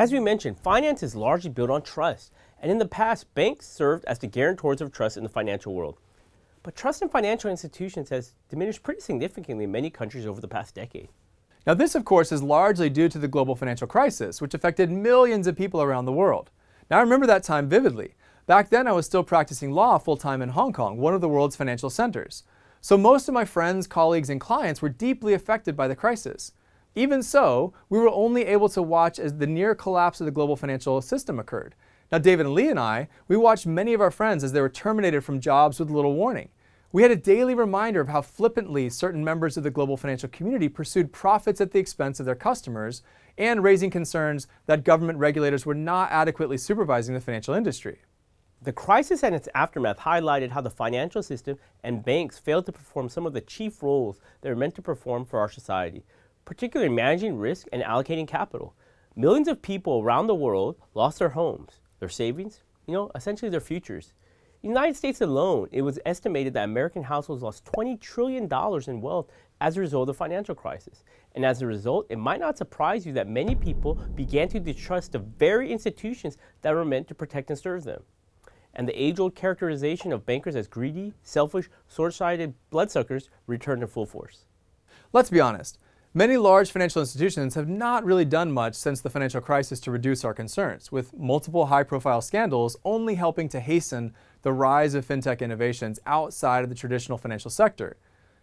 As we mentioned, finance is largely built on trust, and in the past, banks served as the guarantors of trust in the financial world. But trust in financial institutions has diminished pretty significantly in many countries over the past decade. Now this, of course, is largely due to the global financial crisis, which affected millions of people around the world. Now I remember that time vividly. Back then I was still practicing law full-time in Hong Kong, one of the world's financial centers. So most of my friends, colleagues, and clients were deeply affected by the crisis. Even so, we were only able to watch as the near collapse of the global financial system occurred. Now David and Lee and I, we watched many of our friends as they were terminated from jobs with little warning. We had a daily reminder of how flippantly certain members of the global financial community pursued profits at the expense of their customers, and raising concerns that government regulators were not adequately supervising the financial industry. The crisis and its aftermath highlighted how the financial system and banks failed to perform some of the chief roles they were meant to perform for our society, particularly managing risk and allocating capital. Millions of people around the world lost their homes, their savings, essentially their futures. In the United States alone, it was estimated that American households lost $20 trillion in wealth as a result of the financial crisis. And as a result, it might not surprise you that many people began to distrust the very institutions that were meant to protect and serve them. And the age-old characterization of bankers as greedy, selfish, short-sighted bloodsuckers returned in full force. Let's be honest. Many large financial institutions have not really done much since the financial crisis to reduce our concerns, with multiple high-profile scandals only helping to hasten the rise of fintech innovations outside of the traditional financial sector.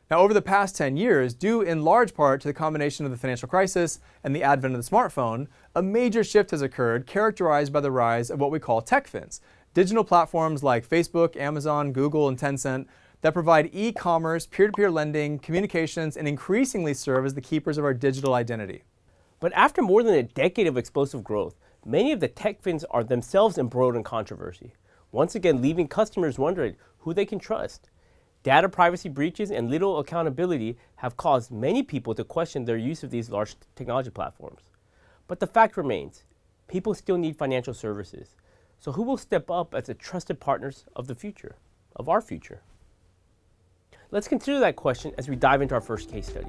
Now, over the past 10 years, due in large part to the combination of the financial crisis and the advent of the smartphone, a major shift has occurred characterized by the rise of what we call TechFins, digital platforms like Facebook, Amazon, Google, and Tencent that provide e-commerce, peer-to-peer lending, communications, and increasingly serve as the keepers of our digital identity. But after more than a decade of explosive growth, many of the TechFins are themselves embroiled in controversy, once again leaving customers wondering who they can trust. Data privacy breaches and little accountability have caused many people to question their use of these large technology platforms. But the fact remains, people still need financial services. So who will step up as the trusted partners of the future, of our future? Let's consider that question as we dive into our first case study.